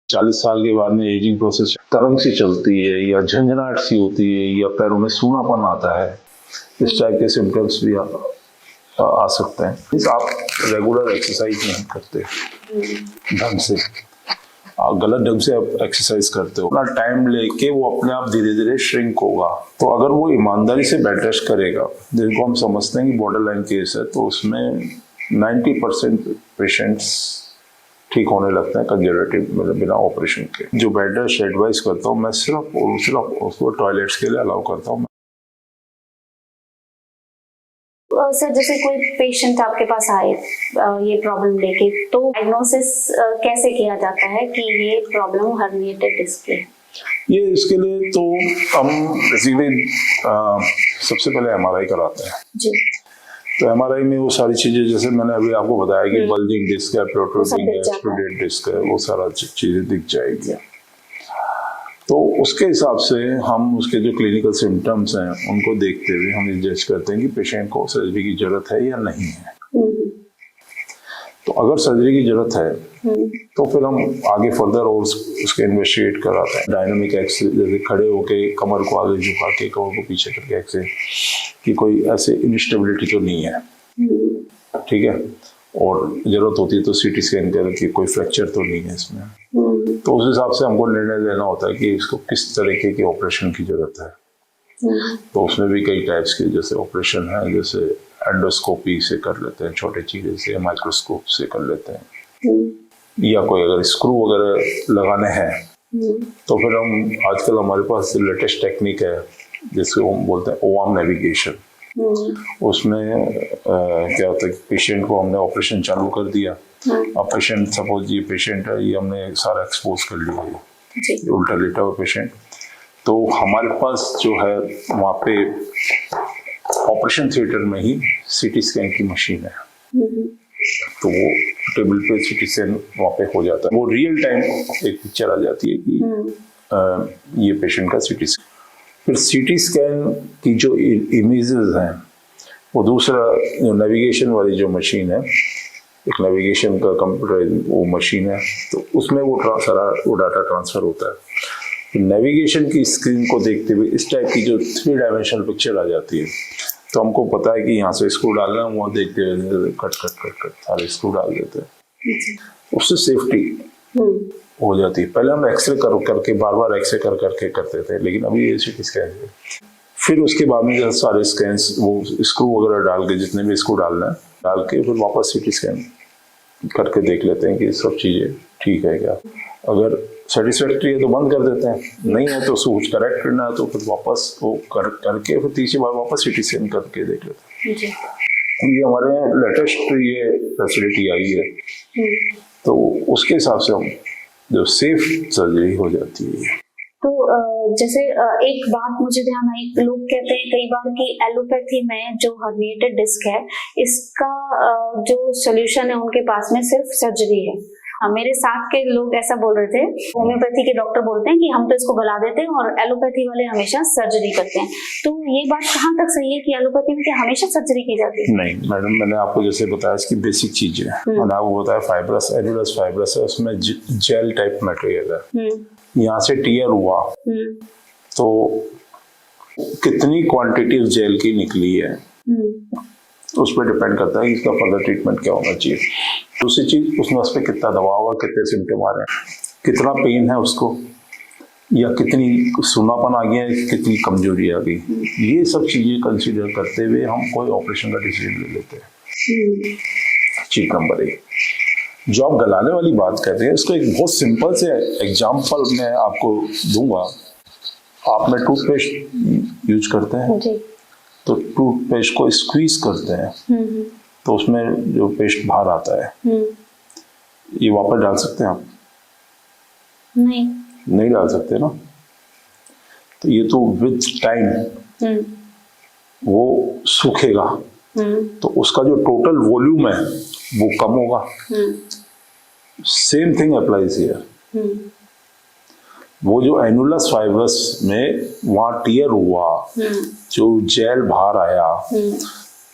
40 साल के बाद में एजिंग प्रोसेस तरंग सी चलती है या झंझनाहट सी होती है या पैरों में सूनापन आता है, इस टाइप के सिम्टम्स भी आ सकते हैं। आप रेगुलर एक्सरसाइज नहीं करते ढंग से, आप गलत ढंग से आप एक्सरसाइज करते हो, अपना टाइम लेके वो अपने आप धीरे धीरे श्रिंक होगा। तो अगर वो ईमानदारी से बेड रेस्ट करेगा, जिनको हम समझते हैं कि बॉर्डर लाइन केस है, तो उसमें 90% पेशेंट्स ठीक होने लगता है कंजर्वेटिव, मतलब बिना ऑपरेशन के। जो बेड रेस्ट एडवाइस करता हूँ मैं सिर्फ उसको टॉयलेट्स के लिए अलाउ करता हूँ। सर, जैसे कोई पेशेंट आपके पास आए ये प्रॉब्लम लेके, तो डायग्नोसिस कैसे किया जाता है कि ये प्रॉब्लम हर्निएटेड डिस्क है? ये इसके लिए तो हम बेसिकली सबसे पहले एमआरआई कराते हैं जी। तो एमआरआई में वो सारी चीजें, जैसे मैंने अभी आपको बताया कि बल्जिंग डिस्क है, प्रोट्रूडिंग है, एक्सट्रूडेड डिस्क है, वो सारा चीजें दिख जाएगी। तो उसके हिसाब से हम उसके जो क्लिनिकल सिम्टम्स हैं उनको देखते हुए हम ये जज करते हैं कि पेशेंट को सर्जरी की जरूरत है या नहीं है। तो अगर सर्जरी की जरूरत है तो फिर हम आगे फर्दर और उसके इन्वेस्टिगेट कराते हैं। डायनामिक एक्सरे, जैसे खड़े होके कमर को आगे झुका के कमर को पीछे करके एक्सरे कि कोई ऐसे इनस्टेबिलिटी तो नहीं है, ठीक है, और जरूरत होती है तो सीटी स्कैन करके कोई फ्रैक्चर तो नहीं है इसमें। तो उस हिसाब से हमको निर्णय लेना होता है कि इसको किस तरीके के ऑपरेशन की जरूरत है। तो उसमें भी कई टाइप्स के जैसे ऑपरेशन है, जैसे एंडोस्कोपी से कर लेते हैं, छोटे चीरे से, माइक्रोस्कोप से कर लेते हैं, या कोई अगर स्क्रू वगैरह लगाने हैं तो फिर हम आजकल हमारे पास लेटेस्ट टेक्निक है जिसको हम बोलते हैं ओआम नेविगेशन। उसमें क्या होता है कि पेशेंट को हमने ऑपरेशन चालू कर दिया, अब पेशेंट, सपोज ये पेशेंट है, ये हमने सारा एक्सपोज कर लिया है, उल्टा लेटा हुआ पेशेंट, तो हमारे पास जो है वहाँ पे ऑपरेशन थिएटर में ही सीटी स्कैन की मशीन है। तो वो टेबल पे सीटी स्कैन वहाँ पे हो जाता है, वो रियल टाइम एक पिक्चर आ जाती है कि ये पेशेंट का सीटी स्कैन। फिर सीटी स्कैन की जो इमेजेस हैं वो दूसरा जो नेविगेशन वाली जो मशीन है, एक नेविगेशन का कंप्यूटर वो मशीन है, तो उसमें वो डाटा ट्रांसफर होता है। नेविगेशन की स्क्रीन को देखते हुए इस टाइप की जो 3 डायमेंशनल पिक्चर आ जाती है, तो हमको पता है कि यहाँ से स्क्रू डालना है, वहाँ देखते हुए कट सारे स्क्रू डाल देते हैं, उससे सेफ्टी हो जाती है। पहले हम एक्सरे करके बार एक्सरे करके करते थे, लेकिन अभी ये सीटी स्कैन है। फिर उसके बाद में जब सारे स्कैन्स वो स्क्रू वगैरह डाल के, जितने भी स्क्रू डालना है डाल के, फिर वापस सीटी स्कैन करके देख लेते हैं कि सब चीजें ठीक है क्या। अगर सेटिस्फैक्ट्री है तो बंद कर देते हैं, नहीं है तो उसको कुछ करेक्ट करना है तो फिर वापस वो करके फिर तीसरी बार वापस सीटी स्कैन करके देख लेते हैं। ये हमारे यहाँ लेटेस्ट ये फैसिलिटी आई है, तो उसके हिसाब से हम जो सेफ सर्जरी हो जाती है। तो जैसे एक बात मुझे ध्यान आई, लोग कहते हैं कई बार कि एलोपैथी में जो हर्निएटेड डिस्क है, इसका जो सॉल्यूशन है उनके पास में सिर्फ सर्जरी है। मेरे साथ के लोग ऐसा बोल रहे थे, होम्योपैथी के डॉक्टर बोलते हैं कि हम तो इसको गला देते हैं और एलोपैथी वाले हमेशा सर्जरी करते हैं। तो ये बात कहाँ तक सही है कि एलोपैथी में क्या हमेशा सर्जरी की जाती है? नहीं मैडम, मैंने आपको जैसे बताया इसकी बेसिक चीज है, मैंने आपको बताया फाइब्रस, एनुलस फाइब्रस है, उसमें जेल टाइप मटेरियल है, यहाँ से टीयर हुआ तो कितनी क्वांटिटी जेल की निकली है उस पर डिपेंड करता है कि इसका फर्दर ट्रीटमेंट क्या होना चाहिए। दूसरी चीज, उस नस पे कितना दबाव हुआ, कितने सिम्टम आ रहे हैं, कितना पेन है उसको, या कितनी सुनापन आ गया है, कितनी कमजोरी आ गई, ये सब चीजें कंसीडर करते हुए हम कोई ऑपरेशन का डिसीजन ले लेते हैं। चीज नंबर 1, जो आप गलाने वाली बात कर रहे हैं, इसको एक बहुत सिंपल से एग्जाम्पल मैं आपको दूंगा। आप में टूथपेस्ट यूज करते हैं जी। तो टूथपेस्ट को स्क्वीज करते हैं तो उसमें जो पेस्ट बाहर आता है, ये वापस डाल सकते हैं आप? नहीं डाल सकते ना। तो ये तो विद टाइम वो सूखेगा, तो उसका जो टोटल वॉल्यूम है वो कम होगा। Same thing applies here. वो जो एनुलस फाइब्रस में वहाँ टीयर हुआ, जो जेल बाहर आया,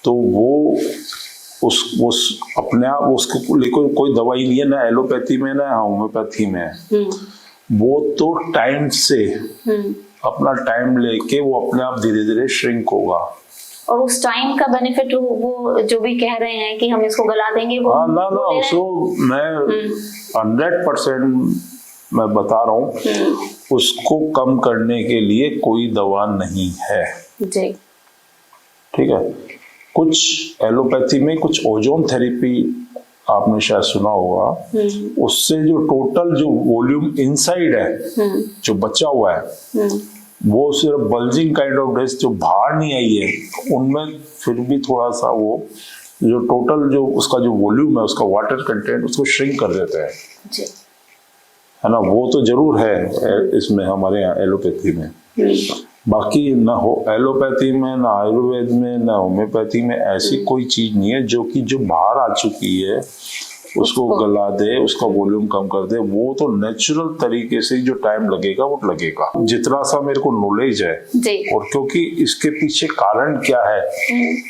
तो वो उस अपने आप उसको कोई दवाई नहीं है, ना एलोपैथी में ना होम्योपैथी में। वो तो टाइम से अपना टाइम लेके वो अपने आप धीरे धीरे श्रिंक होगा। और उस टाइम का बेनिफिट वो जो भी कह रहे हैं कि हम इसको गला देंगे, वो हाँ ना उसको मैं 100% मैं बता रहा हूँ, उसको कम करने के लिए कोई दवा नहीं है जी। ठीक है। कुछ एलोपैथी में कुछ ओजोन थेरेपी आपने शायद सुना होगा, उससे जो टोटल जो वॉल्यूम इनसाइड है जो बचा हुआ है, वो सिर्फ बल्जिंग काइंड ऑफ डिस्क जो बाहर नहीं आई है, उनमें फिर भी थोड़ा सा वो जो टोटल जो उसका जो वॉल्यूम है, उसका वाटर कंटेंट, उसको श्रिंक कर देते हैं जी। है ना। वो तो जरूर है इसमें हमारे यहाँ एलोपैथी में। बाकी ना हो एलोपैथी में, ना आयुर्वेद में, ना होम्योपैथी में ऐसी कोई चीज नहीं है जो बाहर आ चुकी है उसको गला दे, उसका वॉल्यूम कम कर दे। वो तो नेचुरल तरीके से जो टाइम लगेगा वो लगेगा। जितना सा मेरे को नॉलेज है जी। और क्योंकि इसके पीछे कारण क्या है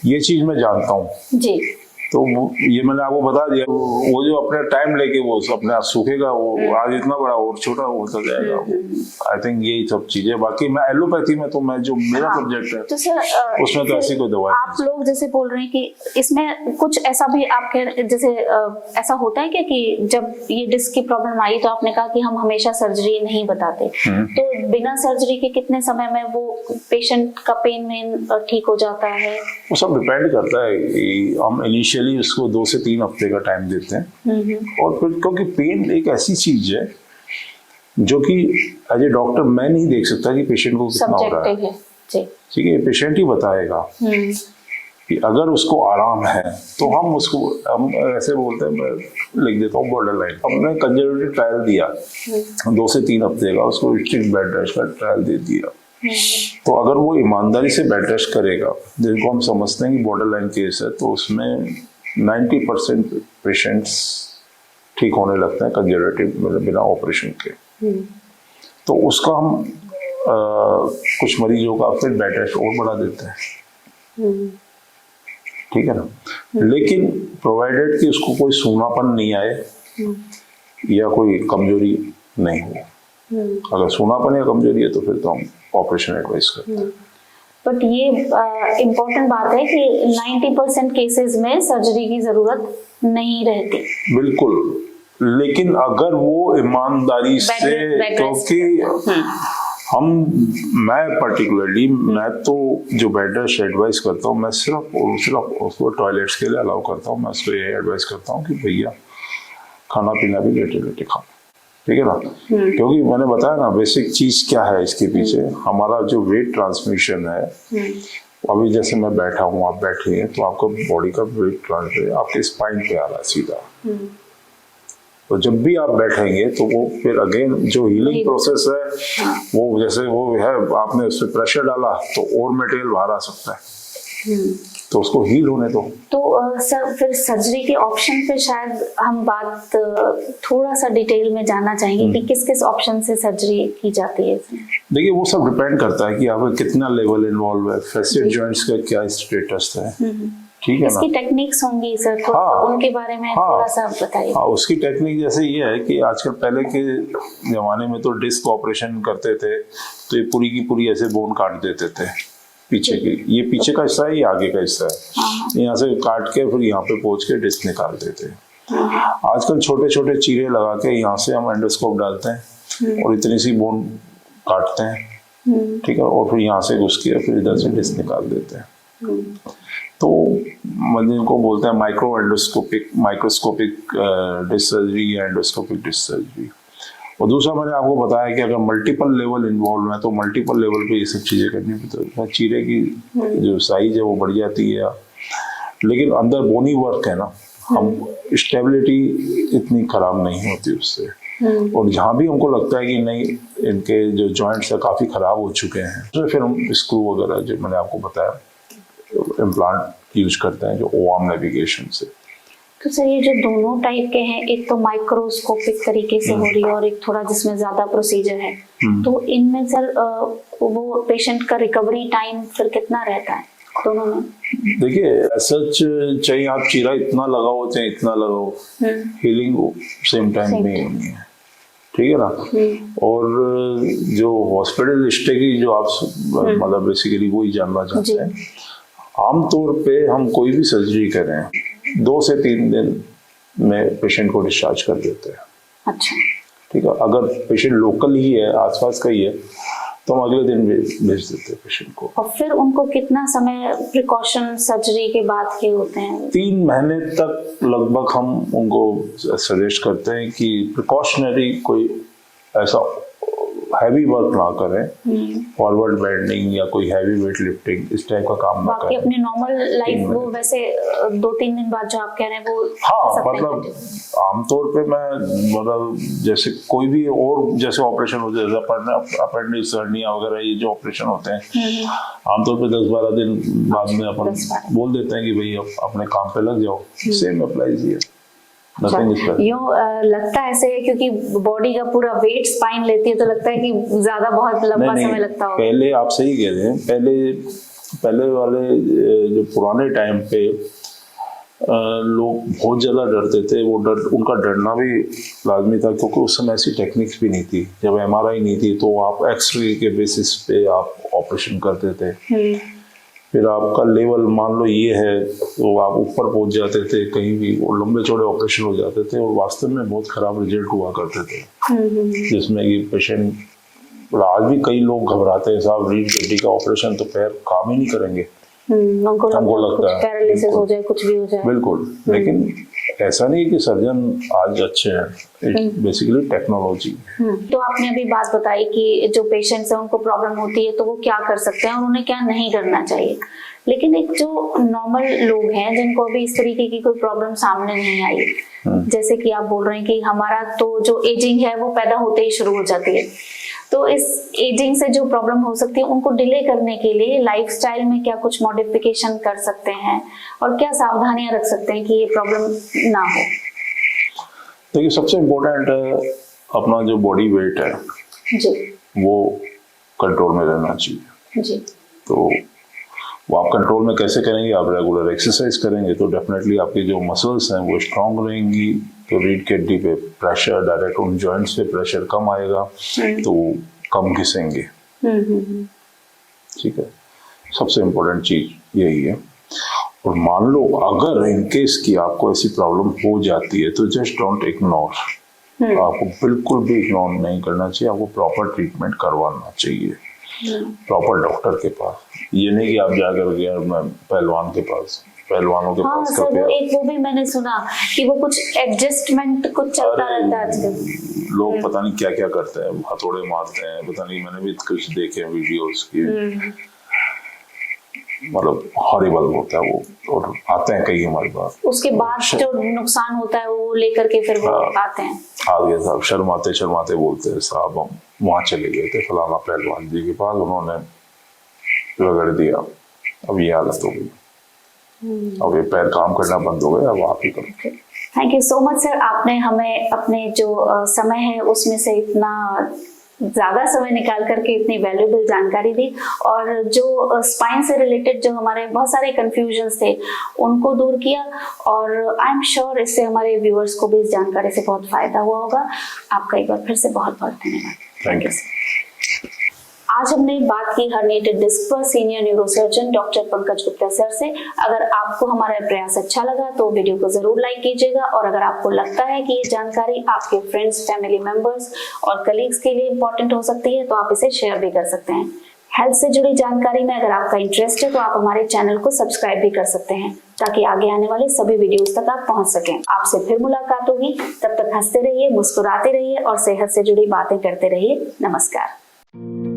ये चीज मैं जानता हूँ जी। तो ये मैंने आपको बता दिया। वो जो अपने टाइम लेके वो अपने आप सूखेगा, वो आज इतना बड़ा और छोटा होता जाएगा। आई थिंक यही सब चीजें। बाकी मैं एलोपैथी में तो मैं जो मेरा सब्जेक्ट है तो सर उसमें तो ऐसी कोई दवा आप लोग जैसे बोल रहे हैं कि इसमें कुछ ऐसा भी आपके जैसे ऐसा होता है क्या कि जब ये डिस्क की प्रॉब्लम आई तो आपने कहा कि हम हमेशा सर्जरी नहीं बताते, तो बिना सर्जरी के कितने समय में वो पेशेंट का पेन ठीक हो जाता है? वो सब डिपेंड करता है। हम इनिशियली उसको 2 से 3 हफ्ते का टाइम देते हैं और फिर क्योंकि पेन एक ऐसी चीज है जो कि एज ए डॉक्टर मैं नहीं देख सकता कि पेशेंट को कितना हो रहा है। ठीक है, पेशेंट ही बताएगा कि अगर उसको आराम है तो हम ऐसे बोलते हैं, मैं लिख देता हूँ बॉर्डर लाइन। हमने कंजर्वेटिव ट्रायल दिया 2 से 3 हफ्ते का, उसको स्ट्रिक्ट बेड रेस्ट का ट्रायल दे दिया। तो अगर वो ईमानदारी से बेड रेस्ट करेगा, जिनको हम समझते हैं कि बॉर्डर लाइन केस है, तो उसमें 90% पेशेंट्स ठीक होने लगते हैं कंजर्वेटिव मतलब बिना ऑपरेशन के। तो उसका हम कुछ मरीजों का फिर बेड रेस्ट और बढ़ा देते हैं। ठीक है ना। लेकिन प्रोवाइडेड कि उसको कोई सूनापन नहीं आए या कोई कमजोरी नहीं हो। अगर सूनापन या कमजोरी है तो फिर तो हम ऑपरेशन एडवाइस करते हैं। बट ये इम्पोर्टेंट बात है कि 90% केसेस में सर्जरी की जरूरत नहीं रहती। बिल्कुल, लेकिन अगर वो ईमानदारी से, क्योंकि मैं पर्टिकुलरली मैं तो जो बेड रेस्ट एडवाइस करता हूँ, मैं सिर्फ उसको टॉयलेट्स के लिए अलाउ करता हूँ। मैं उसको ये एडवाइस करता हूँ कि भैया खाना पीना भी लेटे लेटे खाओ। ठीक है ना। क्योंकि मैंने बताया ना बेसिक चीज क्या है इसके पीछे, हमारा जो वेट ट्रांसमिशन है। अभी जैसे मैं बैठा हूँ, आप बैठे हैं, तो आपका बॉडी का वेट ट्रांसफर आपके स्पाइन पे आ रहा है सीधा। तो जब भी आप बैठेंगे तो वो फिर अगेन जो हीलिंग प्रोसेस है वो जैसे वो है, आपने उस पर प्रेशर डाला तो और मटेरियल बाहर आ सकता है, तो उसको हील होने दो। तो सर फिर सर्जरी के ऑप्शन पे शायद हम बात थोड़ा सा डिटेल में जानना चाहेंगे कि किस किस ऑप्शन से सर्जरी की जाती है। देखिए वो सब डिपेंड करता है कि आपका कितना लेवल इन्वॉल्व है, फेसियल जॉइंट्स का क्या स्टेटस है। ठीक है ना। इसकी टेक्निक्स होंगी सर, थोड़ा उनके बारे में थोड़ा सा बताइए। हाँ, उसकी टेक्निक जैसे ये है कि आजकल पहले के जमाने में तो डिस्क ऑपरेशन करते थे तो ये पूरी की पूरी ऐसे बोन काट देते थे पीछे की, ये पीछे का हिस्सा है, ये आगे का हिस्सा है, यहाँ से काट के फिर यहाँ पे पहुंच के डिस्क निकाल देते हैं। आजकल छोटे छोटे चीरे लगा के यहाँ से हम एंडोस्कोप डालते हैं और इतनी सी बोन काटते हैं। ठीक है, और फिर यहाँ से घुस के फिर इधर से डिस्क निकाल देते हैं। तो जिनको बोलते हैं माइक्रोस्कोपिक डिस्क सर्जरी या एंडोस्कोपिक डिस्क सर्जरी। और दूसरा मैंने आपको बताया कि अगर मल्टीपल लेवल इन्वॉल्व है तो मल्टीपल लेवल पे ये सब चीजें करनी पड़ती है। चीरे की जो साइज है वो बढ़ जाती है, लेकिन अंदर बोनी वर्क है ना, हम स्टेबिलिटी इतनी खराब नहीं होती उससे। और जहाँ भी हमको लगता है कि नहीं इनके जो जॉइंट्स है काफी खराब हो चुके हैं, तो फिर हम स्क्रू वगैरह जो मैंने आपको बताया इम्प्लांट यूज करते हैं, जो ओआर्म नेविगेशन से। तो सर ये जो दोनों टाइप के हैं, एक तो माइक्रोस्कोपिक तरीके से हो रही है और एक थोड़ा जिसमें ज्यादा प्रोसीजर है, तो इनमें सर वो पेशेंट का रिकवरी टाइम फिर कितना रहता है? दोनों में? देखिए सच चाहे आप चीरा इतना लगाओ चाहे इतना लगाओ, हीलिंग सेम टाइम में होनी है, ठीक है ना। और जो हॉस्पिटल स्टे की जो आप मतलब बेसिकली वही जानना चाहते हैं, आमतौर पे हम कोई भी सर्जरी करें 2 से 3 दिन में पेशेंट को डिस्चार्ज कर देते हैं। अच्छा, ठीक है। अगर पेशेंट लोकल ही है, आसपास का ही है, तो हम अगले दिन भेज देते हैं पेशेंट को। और फिर उनको कितना समय प्रिकॉशन सर्जरी के बाद के होते हैं? 3 महीने तक लगभग हम उनको सजेस्ट करते हैं कि प्रिकॉशनरी कोई ऐसा हैवी वर्क ना करें, फॉरवर्ड बेंडिंग या कोई हैवी वेट लिफ्टिंग इस टाइप का काम ना करें। बाकी अपनी नॉर्मल लाइफ वो वैसे 2-3 दिन बाद जो आप कह रहे हैं वो हाँ, मतलब आमतौर पे मैं मतलब जैसे कोई भी और जैसे ऑपरेशन हो जाए, अपेंडिक्स हर्निया वगैरह, ये जो ऑपरेशन होते हैं आमतौर पे 10-12 दिन बाद में अपन बोल देते हैं कि भाई अब अपने काम पे लग जाओ। Same applies here. लगता है ऐसे है क्योंकि बॉडी का पूरा वेट स्पाइन लेती है, तो लगता है कि ज्यादा बहुत लंबा समय लगता होगा। पहले आप सही कह रहे हैं, पहले वाले जो पुराने टाइम पे लोग बहुत ज्यादा डरते थे। वो उनका डरना भी लाजमी था, क्योंकि उस समय ऐसी टेक्निक्स भी नहीं थी। जब MRI नहीं थी तो आप एक्सरे के बेसिस पे आप ऑपरेशन करते थे। फिर आपका लेवल मान लो ये है तो आप ऊपर पहुंच जाते थे कहीं भी, वो लंबे चौड़े ऑपरेशन हो जाते थे और वास्तव में बहुत खराब रिजल्ट हुआ करते थे, जिसमें कि पेशेंट आज भी कई लोग घबराते हैं, साहब रीढ़ की हड्डी का ऑपरेशन तो पैर काम ही नहीं करेंगे, हमको लगता है पैरालिसिस हो जाए, कुछ भी हो जाए। बिल्कुल, लेकिन ऐसा नहीं कि सर्जन आज अच्छे हैं, बेसिकली टेक्नोलॉजी। तो आपने अभी बात बताई कि जो पेशेंट्स हैं उनको प्रॉब्लम होती है तो वो क्या कर सकते हैं और उन्हें क्या नहीं करना चाहिए, लेकिन एक जो नॉर्मल लोग हैं जिनको अभी इस तरीके की कोई प्रॉब्लम सामने नहीं आई, जैसे कि आप बोल रहे हैं कि हमारा तो जो एजिंग है वो पैदा होते ही शुरू हो जाती है, तो इस एजिंग से जो प्रॉब्लम हो सकती है उनको डिले करने के लिए लाइफस्टाइल में क्या कुछ मॉडिफिकेशन कर सकते हैं और क्या सावधानियां रख सकते हैं कि ये प्रॉब्लम ना हो? देखिए सबसे इम्पोर्टेंट है अपना जो बॉडी वेट है जी, वो कंट्रोल में रहना चाहिए जी। तो वो आप कंट्रोल में कैसे करेंगे? आप रेगुलर एक्सरसाइज करेंगे तो डेफिनेटली आपकी जो मसल्स हैं वो स्ट्रांग रहेंगी, तो रीढ़ की हड्डी पे प्रेशर, डायरेक्ट उन जॉइंट्स पे प्रेशर कम आएगा, तो कम घिसेंगे। ठीक है, सबसे इम्पोर्टेंट चीज यही है। और मान लो अगर इन केस की आपको ऐसी प्रॉब्लम हो जाती है तो जस्ट डोंट इग्नोर, आपको बिल्कुल भी इग्नोर नहीं करना चाहिए, आपको प्रॉपर ट्रीटमेंट करवाना चाहिए प्रॉपर डॉक्टर के पास। ये नहीं कि आप जाकर गए पहलवान के पास, पहलवानों के पास सर, वो भी मैंने सुना कि वो कुछ एडजस्टमेंट कुछ चलता रहता है आजकल। लोग पता नहीं क्या क्या करते हैं, हथौड़े मारते हैं, पता नहीं, मैंने भी कुछ देखे वीडियोस की, मतलब हॉरिबल होता है वो, और आते हैं कई हमारे पास, उसके बाद जो नुकसान होता है वो लेकर के फिर वो आते हैं। आ गए साहब, शर्माते बोलते हैं, साहब हम वहाँ चले गए थे फलाना पहलवान जी के पास, उन्होंने रगड़ दिया, अब ये हालत हो गई, अब ये पैर काम करना बंद हो गया, अब आप ही करो। Thank you so much sir, आपने हमें अपने जो समय है उसमें से इतना ज्यादा समय निकाल करके इतनी वैल्यूएबल जानकारी दी, और जो स्पाइन से रिलेटेड जो हमारे बहुत सारे कंफ्यूजन्स थे उनको दूर किया, और आई एम श्योर इससे हमारे व्यूअर्स को भी इस जानकारी से बहुत फायदा हुआ होगा। आपका एक बार फिर से बहुत बहुत धन्यवाद। Thank you. आज हमने बात की हर्निएटेड डिस्क पर senior neurosurgeon doctor Pankaj Gupta sir से। अगर आपको हमारा प्रयास अच्छा लगा तो वीडियो को जरूर लाइक कीजिएगा, और अगर आपको लगता है कि ये जानकारी आपके फ्रेंड्स, फैमिली मेंबर्स और कलीग्स के लिए इंपॉर्टेंट हो सकती है तो आप इसे शेयर भी कर सकते हैं। हेल्थ से जुड़ी जानकारी में अगर आपका इंटरेस्ट है तो आप हमारे चैनल को सब्सक्राइब भी कर सकते हैं, ताकि आगे आने वाले सभी वीडियोस तक आप पहुंच सकें। आपसे फिर मुलाकात होगी, तब तक हंसते रहिए, मुस्कुराते रहिए और सेहत से जुड़ी बातें करते रहिए। नमस्कार।